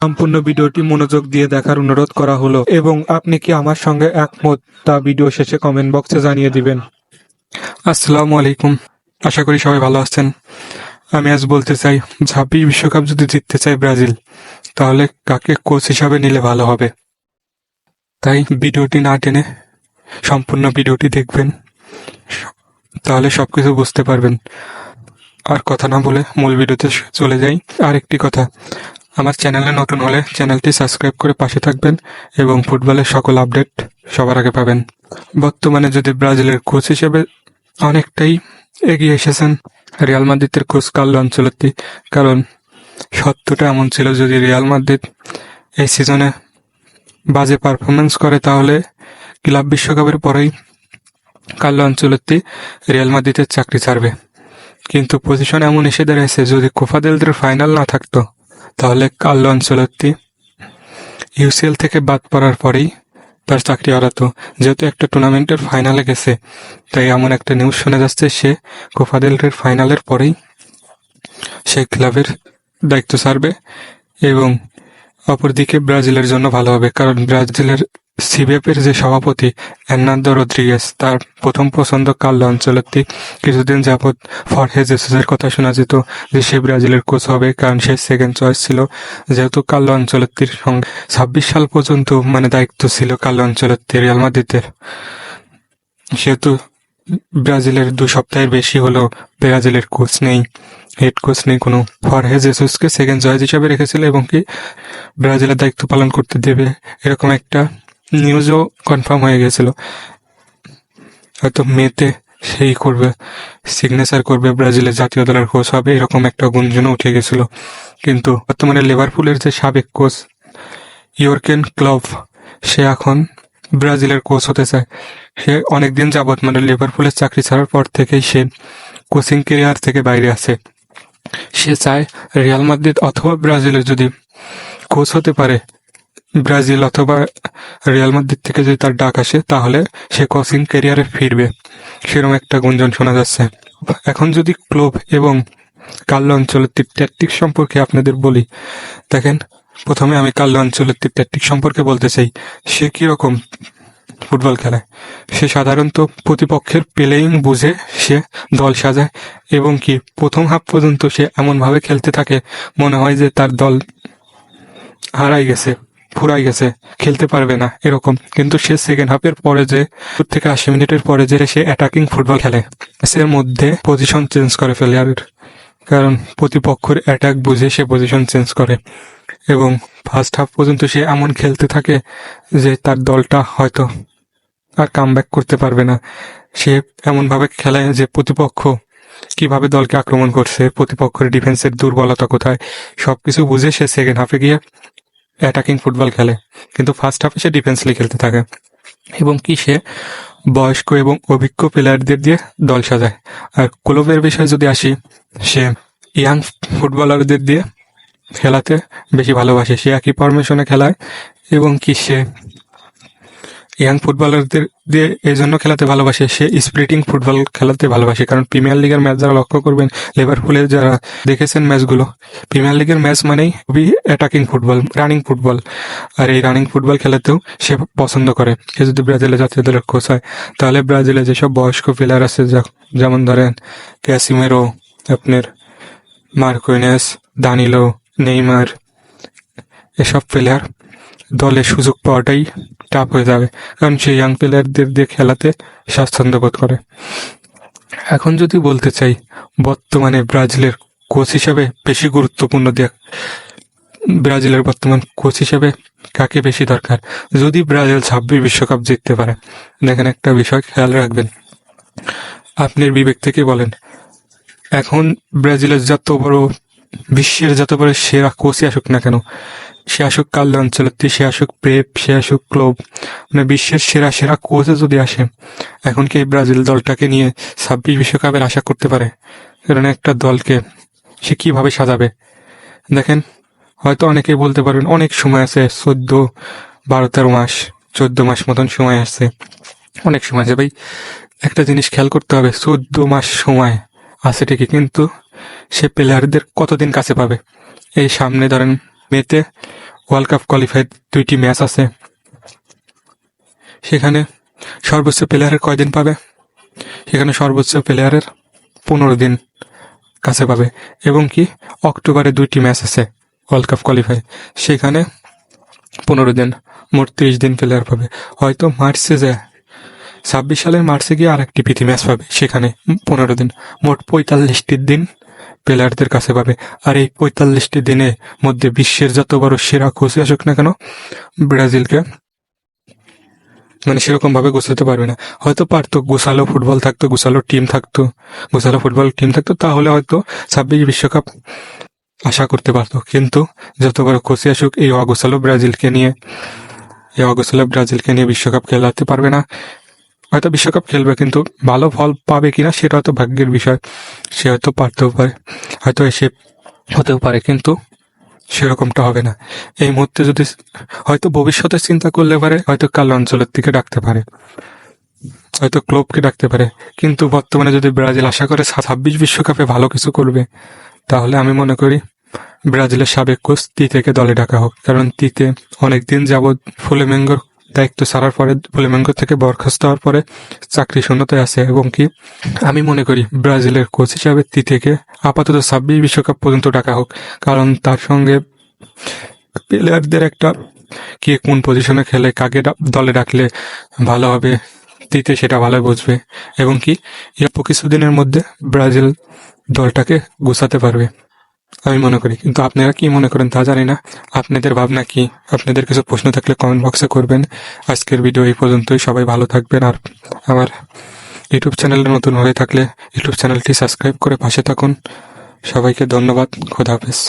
সম্পূর্ণ ভিডিওটি মনোযোগ দিয়ে দেখার অনুরোধ করা হলো এবং আপনি কি আমার সঙ্গে একমত তা ভিডিও শেষে কমেন্ট বক্সে জানিয়ে দিবেন। আসসালামু আলাইকুম, আশা করি সবাই ভালো আছেন। আমি আজ বলতে চাই, 26 বিশ্বকাপ যদি জিততে চায় ব্রাজিল, তাহলে কাকে কোচ হিসাবে নিলে ভালো হবে। তাই ভিডিওটি না টেনে সম্পূর্ণ ভিডিওটি দেখবেন, তাহলে সবকিছু বুঝতে পারবেন। আর কথা না বলে মূল ভিডিওতে চলে যাই। আর একটি কথা, আমার চ্যানেলে নতুন হলে চ্যানেলটি সাবস্ক্রাইব করে পাশে থাকবেন এবং ফুটবলের সকল আপডেট সবার আগে পাবেন। বর্তমানে যদি ব্রাজিলের কোচ হিসেবে অনেকটাই এগিয়ে এসেছেন রিয়াল মাদ্রিদের কোচ কার্লো আনচেলত্তি, কারণ সত্যটা এমন ছিল, যদি রিয়াল মাদ্রিদ এই সিজনে বাজে পারফরমেন্স করে তাহলে ক্লাব বিশ্বকাপের পরেই কার্লো আনচেলত্তি রিয়াল মাদ্রিদের চাকরি ছাড়বে। কিন্তু পজিশন এমন এসে দাঁড়িয়েছে, যদি কোপা দেল রের ফাইনাল না থাকতো তাহলে কার্লো আনচেলত্তি ইউসিএল থেকে বাদ পড়ার পরেই তার চাকরি হারাতো। যেহেতু একটা টুর্নামেন্টের ফাইনালে গেছে, তাই এমন একটা নিউজ শোনা যাচ্ছে সে কোপা দেল রের ফাইনালের পরেই সে ক্লাবের দায়িত্ব ছাড়বে। এবং অপরদিকে ব্রাজিলের জন্য ভালো হবে, কারণ ব্রাজিলের সিবিএফের যে সভাপতি এর্নান্দো রদ্রিগেজ, তার প্রথম পছন্দ কার্লো আনচেলত্তি। কিছুদিন যাবৎ ফরহে জেসুসের কথা শোনা যেত যে সে ব্রাজিলের কোচ হবে, কারণ সে সেকেন্ড চয়েস ছিল। যেহেতু কার্লো আনচেলত্তির সঙ্গে 26 সাল পর্যন্ত দায়িত্ব ছিল কার্লো আনচেলত্তি রিয়াল মাদ্রিদের, সেহেতু ব্রাজিলের 2 সপ্তাহের বেশি হলো ব্রাজিলের কোচ নেই, হেড কোচ নেই কোনো। ফরহে জেসুসকে সেকেন্ড চয়েস হিসাবে রেখেছিল এবং কি ব্রাজিলের দায়িত্ব পালন করতে দেবে, এরকম একটা নিউজও কনফার্ম হয়ে গেছিল। হয়তো মেতে সেই করবে, সিগনেচার করবে, ব্রাজিলের জাতীয় দলের কোচ হবে, এরকম একটা গুঞ্জনও উঠে গেছিল। কিন্তু বর্তমানে লিভারপুলের যে সাবেক কোচ ইয়র্গেন ক্লপ, সে এখন ব্রাজিলের কোচ হতে চায়। সে অনেকদিন যাবৎ লিভারপুলের চাকরি ছাড়ার পর থেকেই সে কোচিং ক্যারিয়ার থেকে বাইরে আছে। সে চায় রিয়াল মাদ্রিদ অথবা ব্রাজিলের যদি কোচ হতে পারে, ব্রাজিল অথবা রিয়াল মাদ্রিদ থেকে যদি তার ডাক আসে তাহলে সে কোচিং ক্যারিয়ারে ফিরবে, সেরকম একটা গুঞ্জন শোনা যাচ্ছে। এখন যদি ক্লোব এবং কার্লো আনচেলত্তির ট্যাকটিক সম্পর্কে আপনাদের বলি, দেখেন, প্রথমে আমি কার্লো আনচেলত্তির ট্যাকটিক সম্পর্কে বলতে চাই। সে কীরকম ফুটবল খেলায়, সে সাধারণত প্রতিপক্ষের প্লেয়িং বুঝে সে দল সাজায় এবং কি প্রথম হাফ পর্যন্ত সে এমনভাবে খেলতে থাকে মনে হয় যে তার দল হারাই গেছে, ফুরাই গেছে, খেলতে পারবে না এরকম। কিন্তু সে সেকেন্ড হাফের পরে যে 70 থেকে 80 মিনিটের পরে যে সে অ্যাটাকিং ফুটবল খেলে, এর মধ্যে পজিশন চেঞ্জ করে ফেলে, আর কারণ প্রতিপক্ষের অ্যাটাক বুঝে সে পজিশন চেঞ্জ করে এবং ফার্স্ট হাফ পর্যন্ত সে এমন খেলতে থাকে যে তার দলটা হয়তো আর কামব্যাক করতে পারবে না। সে এমনভাবে খেলায় যে প্রতিপক্ষ কিভাবে দলকে আক্রমণ করছে, প্রতিপক্ষের ডিফেন্সের দুর্বলতা কোথায়, সবকিছু বুঝে সে সেকেন্ড হাফে গিয়ে অ্যাটাকিং ফুটবল খেলে। কিন্তু ফার্স্ট হাফে সে ডিফেন্সলি খেলতে থাকে এবং কি সে বয়স্ক এবং অভিজ্ঞ প্লেয়ারদের দিয়ে দল সাজায়। আর ক্লোবের বিষয়ে যদি আসি, সে ইয়াং ফুটবলারদের দিয়ে খেলাতে বেশি ভালোবাসে। সে একই ফরমেশনে খেলায় এবং কি সে ইয়াং ফুটবলারদের দিয়ে এই জন্য খেলাতে ভালোবাসে, সে স্প্রিটিং ফুটবল খেলাতে ভালোবাসে। কারণ প্রিমিয়ার লিগের ম্যাচ যারা লক্ষ্য করবেন, লিভারপুলের যারা দেখেছেন ম্যাচগুলো, প্রিমিয়ার লিগের ম্যাচ মানেই খুবই অ্যাটাকিং ফুটবল, রানিং ফুটবল। আর এই রানিং ফুটবল খেলাতেও সে পছন্দ করে। সে যদি ব্রাজিলের জাতীয় দলের কোচ হয়, তাহলে ব্রাজিলে যেসব বয়স্ক প্লেয়ার আছে, যেমন ধরেন ক্যাসিমেরো, আপনার মার্কোইনেস, দানিলো, নেইমার, এসব প্লেয়ার দলে সুযোগ পাওয়াটাই টাফ হয়ে যাবে, কারণ সে ইয়াং প্লেয়ারদের দিয়ে খেলাতে স্বাচ্ছন্দ্য বোধ করে। এখন যদি বলতে চাই বর্তমানে ব্রাজিলের কোচ হিসেবে বেশি গুরুত্বপূর্ণ ব্রাজিলের বর্তমান কোচ হিসেবে কাকে বেশি দরকার, যদি ব্রাজিল 26 বিশ্বকাপ জিততে পারে। দেখেন, একটা বিষয় খেয়াল রাখবেন, আপনার বিবেক থেকে বলেন, এখন ব্রাজিলের যত বড়, বিশ্বের যত বড় সেরা কোচই আসুক না কেন, সে আসুক কার্লো আনচেলত্তি, সে আসুক পেপ, সে আসুক ক্লোব, বিশ্বের সেরা সেরা কোচে যদি আসে, এখন কি ব্রাজিল দলটাকে নিয়ে 26 বিশ্বকাপের আশা করতে পারে? কারণ একটা দলকে সে কিভাবে সাজাবে? দেখেন, হয়তো অনেকেই বলতে পারেন অনেক সময় আছে, 12 মাস 14 মাস মতন সময় আসছে, অনেক সময় আছে। ভাই, একটা জিনিস খেয়াল করতে হবে, 14 মাস সময় আছে ঠিকই, কিন্তু সে প্লেয়ারদের কতদিন কাছে পাবে? এই সামনে ধরেন মেতে ওয়ার্ল্ড কাপ কোয়ালিফাইড 2টি ম্যাচ আছে। সেখানে সর্বোচ্চ প্লেয়ারের কয়দিন পাবে? সেখানে সর্বোচ্চ প্লেয়ারের 15 দিন কাছে পাবে। এবং কি অক্টোবরে 2টি ম্যাচ আছে ওয়ার্ল্ড কাপ কোয়ালিফাই, সেখানে 15 দিন, মোট 30 দিন প্লেয়ার পাবে। হয়তো মার্চে যায় 26 সালের মার্চে গিয়ে আরেকটি প্রীতি ম্যাচ পাবে, সেখানে 15 দিন, মোট 45টি দিন প্লেয়ারদের কাছে পাবে। আর এই 45টি দিনের মধ্যে বিশ্বের যত বড় সেরা কোচ আসুক না কেন, ব্রাজিলকে সেরকম ভাবে গোছাতে পারবে না। হয়তো পারতো, গোছালো ফুটবল থাকতো, গোছালো ফুটবল টিম থাকতো, তাহলে হয়তো 26 বিশ্বকাপ আশা করতে পারতো। কিন্তু যত বড় কোচই আসুক, এই অগোছালো ব্রাজিলকে নিয়ে বিশ্বকাপ খেলাতে পারবে না। হয়তো বিশ্বকাপ খেলবে, কিন্তু ভালো ফল পাবে কিনা সেটা হয়তো ভাগ্যের বিষয়। সে হয়তো পারতেও পারে, হয়তো এসে হতেও পারে, কিন্তু সেরকমটা হবে না এই মুহূর্তে। যদি হয়তো ভবিষ্যতে চিন্তা করলে পারে, হয়তো কাল অঞ্চলের দিকে ডাকতে পারে, হয়তো ক্লাবকে ডাকতে পারে। কিন্তু বর্তমানে যদি ব্রাজিল আশা করে 26 বিশ্বকাপে ভালো কিছু করবে, তাহলে আমি মনে করি ব্রাজিলের সাবেক কোচ তিতেকে দলে ডাকা হোক। কারণ তিতে অনেকদিন যাবৎ ফ্লামেঙ্গোর দায়িত্ব ছাড়ার পরে, ফ্লামেঙ্গো থেকে বরখাস্ত হওয়ার পরে চাকরি শূন্যতায় আছে। এবং কি আমি মনে করি ব্রাজিলের কোচ হিসাবে তিতেকে আপাতত 26 বিশ্বকাপ পর্যন্ত ডাকা হোক। কারণ তার সঙ্গে প্লেয়ারদের একটা কে কোন পজিশনে খেলে, কাকে দলে ডাকলে ভালো হবে, তিতে সেটা ভালো বুঝবে। এবং কি অল্প কিছুদিনের মধ্যে ব্রাজিল দলটাকে গুছাতে পারবে আমি মনে করি। কিন্তু আপনারা কি মনে করেন তা জানি না। আপনাদের ভাবনা কি? আপনাদের কিছু প্রশ্ন থাকলে কমেন্ট বক্সে করবেন। আজকের ভিডিও এই পর্যন্তই। সবাই ভালো থাকবেন। আর আমার ইউটিউব চ্যানেলে নতুন হয়ে থাকলে ইউটিউব চ্যানেলটি সাবস্ক্রাইব করে পাশে থাকুন। সবাইকে ধন্যবাদ। খোদা হাফেজ।